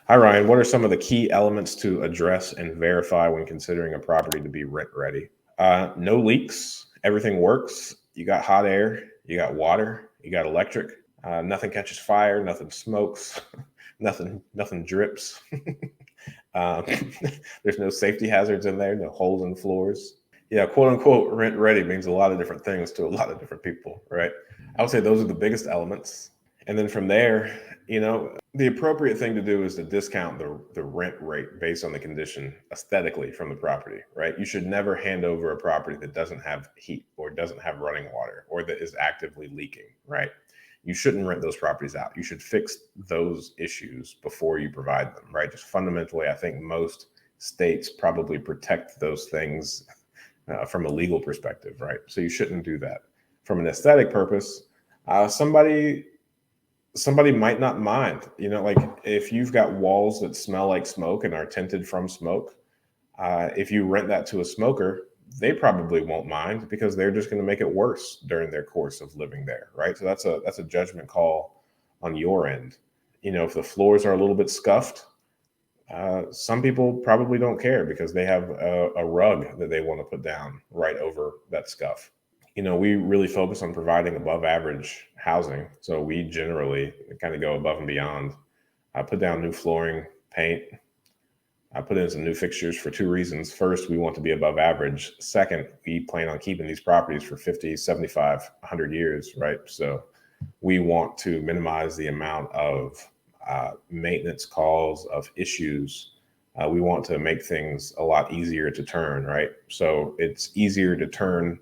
Hi, Ryan. What are some of the key elements to address and verify when considering a property to be rent ready? No leaks. Everything works. You got hot air. You got water. You got electric. Nothing catches fire. Nothing smokes. nothing drips. um, there's no safety hazards in there. No holes in floors. Yeah, quote unquote rent ready means a lot of different things to a lot of different people, right? I would say those are the biggest elements. And then from there, the appropriate thing to do is to discount the rent rate based on the condition aesthetically from the property, right? You should never hand over a property that doesn't have heat or doesn't have running water or that is actively leaking, right? You shouldn't rent those properties out. You should fix those issues before you provide them, right? Just fundamentally, I think most states probably protect those things from a legal perspective, right? So you shouldn't do that. From an aesthetic purpose, somebody might not mind, like if you've got walls that smell like smoke and are tinted from smoke, if you rent that to a smoker, they probably won't mind because they're just going to make it worse during their course of living there, right? So that's a judgment call on your end. If the floors are a little bit scuffed, some people probably don't care because they have a rug that they want to put down right over that scuff. We really focus on providing above average housing. So we generally kind of go above and beyond. I put down new flooring, paint. I put in some new fixtures for two reasons. First, we want to be above average. Second, we plan on keeping these properties for 50, 75, 100 years, right? So we want to minimize the amount of maintenance calls, of issues. We want to make things a lot easier to turn, right? So it's easier to turn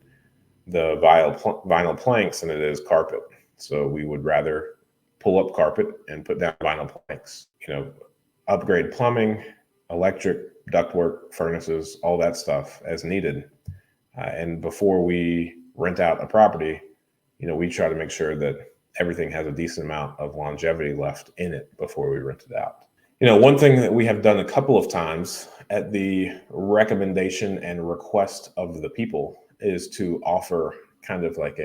the vinyl planks than it is carpet. So we would rather pull up carpet and put down vinyl planks, upgrade plumbing, electric, ductwork, furnaces, all that stuff as needed. And before we rent out a property, we try to make sure that everything has a decent amount of longevity left in it before we rent it out. One thing that we have done a couple of times at the recommendation and request of the people is to offer kind of like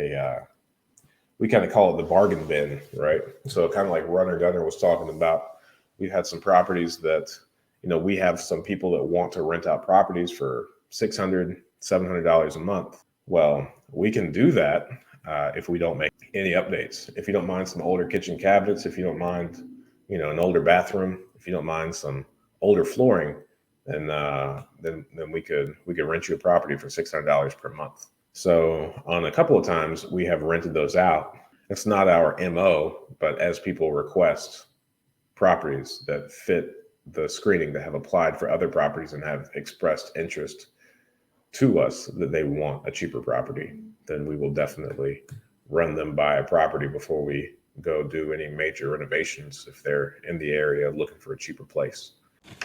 we kind of call it the bargain bin, right? So kind of like Runner Gunner was talking about, we've had some properties that, we have some people that want to rent out properties for $600, $700 a month. Well, we can do that if we don't make any updates. If you don't mind some older kitchen cabinets, if you don't mind, an older bathroom, if you don't mind some older flooring, then we could rent you a property for $600 per month. So on a couple of times we have rented those out. It's not our MO, but as people request properties that fit the screening, that have applied for other properties and have expressed interest to us that they want a cheaper property, then we will definitely run them by a property before we go do any major renovations if they're in the area looking for a cheaper place.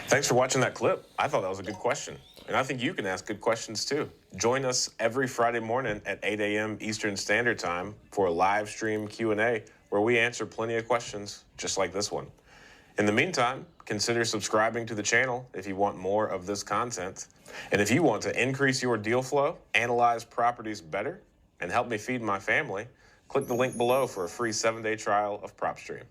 Thanks for watching that clip. I thought that was a good question. And I think you can ask good questions too. Join us every Friday morning at 8 a.m. Eastern Standard Time for a live stream Q&A where we answer plenty of questions just like this one. In the meantime, consider subscribing to the channel if you want more of this content. And if you want to increase your deal flow, analyze properties better, and help me feed my family, click the link below for a free 7-day trial of PropStream.